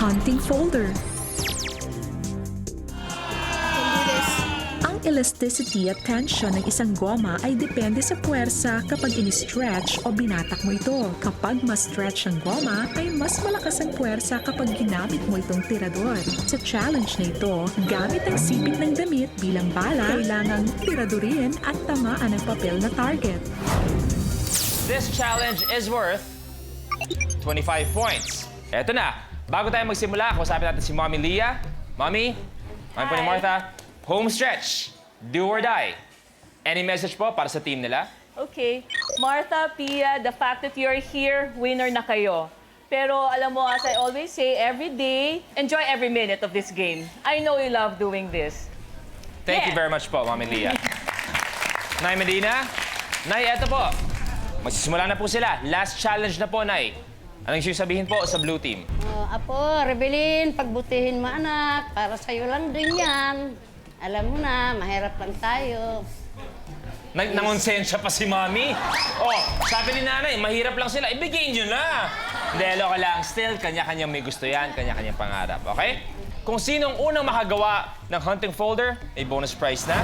hunting folder. Ang elasticity at tension ng isang goma ay depende sa puwersa kapag ini-stretch o binatak mo ito. Kapag mas stretch ang goma, ay mas malakas ang puwersa kapag ginamit mo itong tirador. Sa challenge na ito, gamit ang sipit ng damit bilang bala, kailangang tiradurin at tamaan ang papel na target. This challenge is worth 25 points. Eto na. Bago tayo magsimula, kausapin natin si Mommy Leah. Mommy, mami po ni Martha. Home stretch. Do or die. Any message po para sa team nila? Okay. Martha, Pia, the fact that you're here, winner na kayo. Pero alam mo, as I always say, every day, enjoy every minute of this game. I know you love doing this. Thank you very much po, Mommy Leah. Nay Medina. Nay, eto po. Magsisimula na po sila. Last challenge na po, Nay. Anong sabihin po sa blue team? Apo, Rebelin, pagbutihin mo anak. Para sa'yo lang din yan. Alam mo na, mahirap lang tayo. Nangonsensya pa si Mami. Oh, sabi ni Nanay, mahirap lang sila. Ibigay nyo na. Hindi, loka lang. Still, kanya-kanyang may gusto yan. Kanya-kanyang pangarap, okay? Kung sinong unang makagawa ng hunting folder, may bonus prize na.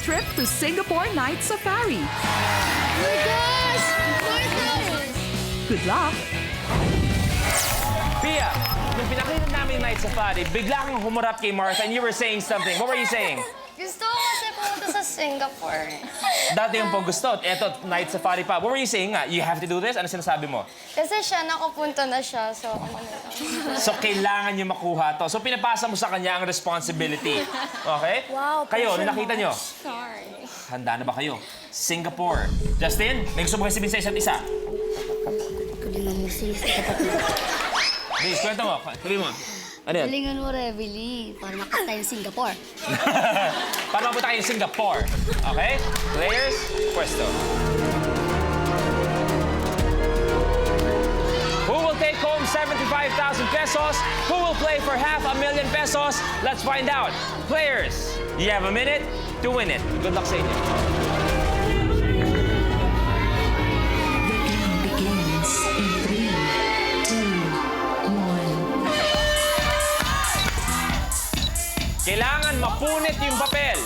Trip to Singapore Night Safari. Oh my gosh! Good luck! Pia, nung pinakita namin yung Night Safari, bigla kang humarap kay Martha and you were saying something. What were you saying? Gusto ko kasi pumunta sa Singapore. Dati yung po gusto. Eto, Night Safari pa. What were you saying nga? You have to do this? Ano sinasabi mo? Kasi siya, nakapunta na siya. So, ako na. So, kailangan niyo makuha to. So, pinapasa mo sa kanya ang responsibility. Okay? Wow, Kayo, pressure ano nakita mo. niyo? Sorry. Handa na ba kayo? Singapore. Justin, may gusto mo kayo sabihin sa isa't isa? Galingan mo sis, kapatid. Please, kwento mo. Sabi mo. Ano yan? Galingan mo, Rebeli, para makita yung Singapore. Para mapunta kayo Singapore. Okay? Players, pwesto. Who will take home 75,000 pesos? Who will play for 500,000 pesos? Let's find out. Players, you have a minute to win it. Good luck sa inyo. The game begins in 3, 2, 1. Kailangan mapunit yung papel.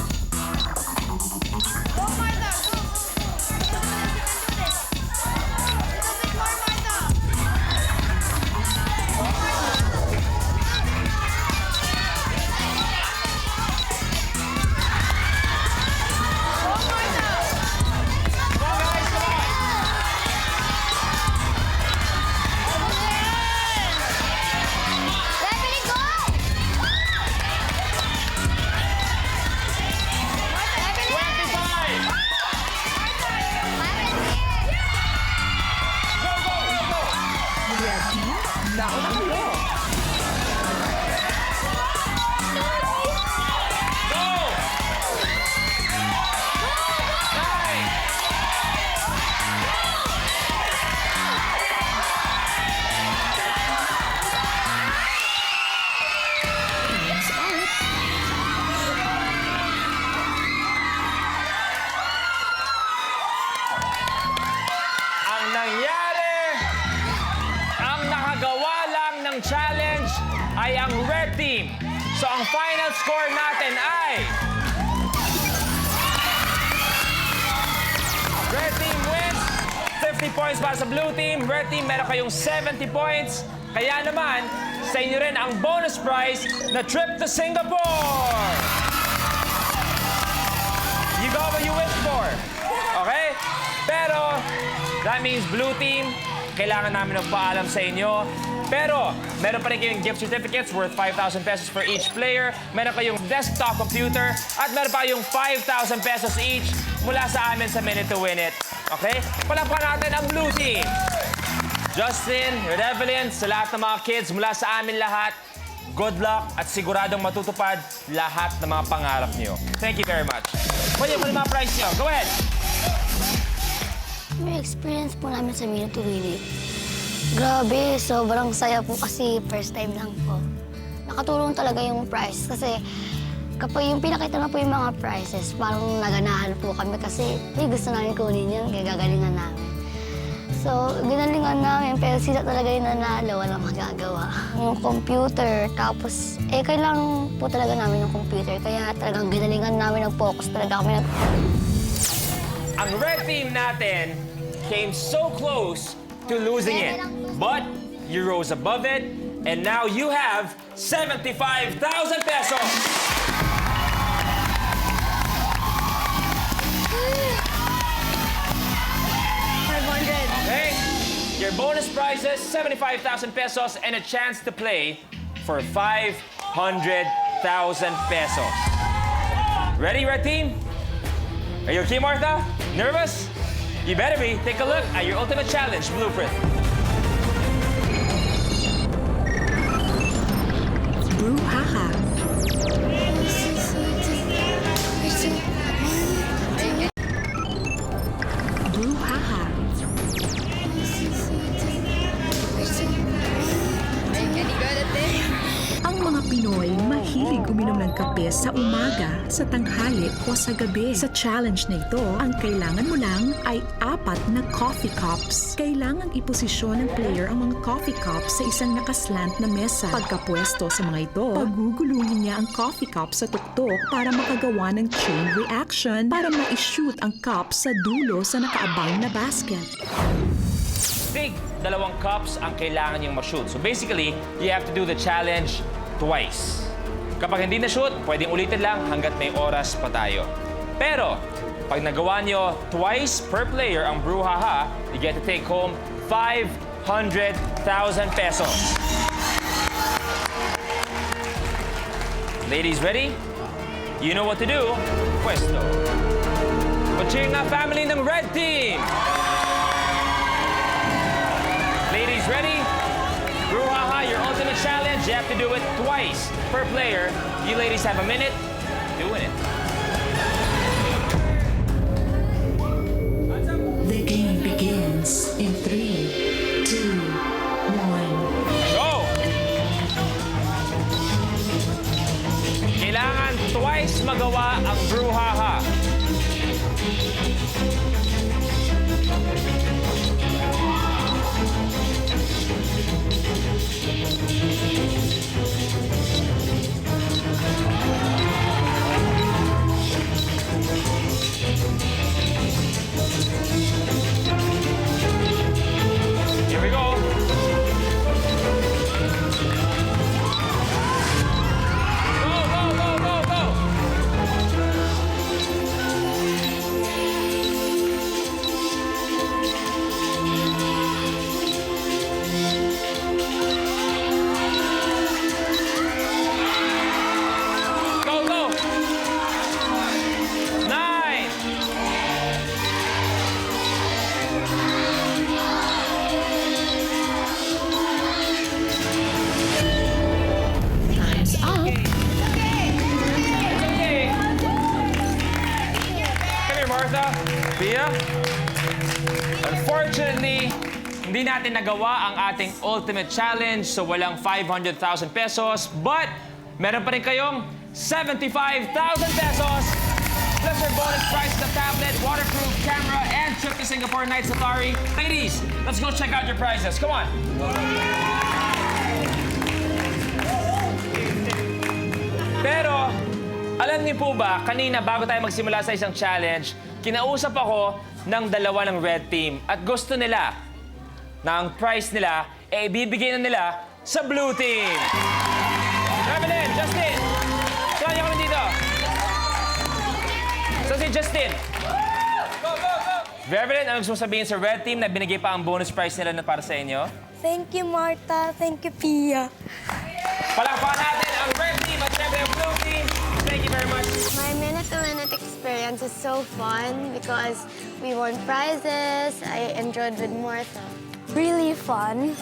Rebeli, go! Rebeli! 25! Go, go, go, go! Ready? Nauna kayo! Go! 9! Time's out. Ang nangyari, ang nakagawa lang ng challenge ay ang red team. So ang final score natin ay... Red team wins, 50 points para sa blue team. Red team, meron kayong 70 points. Kaya naman, sa inyo rin ang bonus prize na trip to Singapore! You got what you wished for. Okay? Pero, that means blue team, kailangan namin magpaalam sa inyo. Pero, meron pa rin kayong gift certificates worth 5,000 pesos for each player. Meron kayong desktop computer. At meron pa kayong 5,000 pesos each mula sa amin sa Minute to Win It. Okay? Palakpakan natin ang blue team. Justin, Evelyn, sa lahat ng mga kids mula sa amin lahat, good luck at siguradong matutupad lahat ng mga pangarap niyo. Thank you very much. Pwede mo mga prize niyo. Go ahead. May experience po namin sa Minute to Win It. Grabe, sobrang saya po kasi first time lang po. Nakatulong talaga yung prize kasi kapag yung pinakita na po yung mga prizes, parang naganahan po kami kasi gusto namin kunin yun, kaya gagalingan namin. So, ginalingan namin, pero sila talaga yung nanalo, walang magagawa. Yung computer, tapos, kailangan po talaga namin yung computer. Kaya talagang ginalingan namin, nag-focus talaga kami. Ang red team natin came so close to losing it. But you rose above it, and now you have 75,000 pesos. Okay, your bonus prizes, 75,000 pesos and a chance to play for 500,000 pesos. Ready, red team? Are you okay, Martha? Nervous? You better be. Take a look at your ultimate challenge blueprint. Brouhaha. Brouhaha. Ang mga Pinoy mahilig uminom ng kape sa umaga, sa tanghali o sa gabi. Sa challenge na ito, ang kailangan mo lang ay 4 na coffee cups. Kailangang iposisyon ng player ang mga coffee cups sa isang nakaslant na mesa. Pagkapwesto sa mga ito, pagugulungin niya ang coffee cup sa tuktok para makagawa ng chain reaction para ma-shoot ang cup sa dulo sa nakaabang na basket. Big, 2 cups ang kailangan niyong ma-shoot. So basically, you have to do the challenge twice. Kapag hindi na-shoot, pwedeng ulitin lang hanggat may oras pa tayo. Pero, pag nagawa niyo twice per player ang brouhaha, you get to take home 500,000 pesos. Ladies, ready? You know what to do. Pwesto. Pag-cheering nga family ng red team! Ladies, ready? Brouhaha, your ultimate challenge. You have to do it twice per player. You ladies have a minute. Doing it. The game begins in 3, 2, 1. Go! Kailangan twice magawa ang brouhaha. Here we go. Go, go, go, go, go. Go, go. 9. Time's up. Okay. Come here, Martha. Pia. Unfortunately, hindi natin nagawa ang ating ultimate challenge, so walang 500,000 pesos. But, meron pa rin kayong 75,000 pesos plus your bonus prize na tablet, waterproof camera, and trip to Singapore Night Safari. Ladies, let's go check out your prizes. Come on. Pero, alam niyo po ba, kanina bago tayo magsimula sa isang challenge, kinausap ako ng 2 ng red team at gusto nila na ang prize nila ibibigay na nila sa blue team. Evelyn, Justin, saan niyo kami dito? So si Justin. Evelyn, ano gusto mo sabihin sa red team na binigay pa ang bonus prize nila na para sa inyo? Thank you, Martha. Thank you, Pia. Palakpakan natin ang red team at syempre ang blue team. Thank you very much. My minute-to-minute experience is so fun because we won prizes. I enjoyed with Martha. Really fun.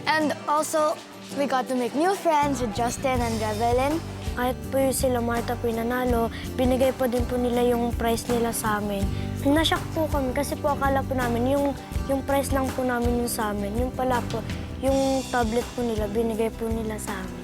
And also, we got to make new friends with Justin and Revelyn. Kahit po yung sila Martha pinanalo, binigay po din po nila yung prize nila sa amin. Nashock po kami kasi po akala po namin yung prize lang po namin yung sa amin. Yung pala po, yung tablet po nila, binigay po nila sa amin.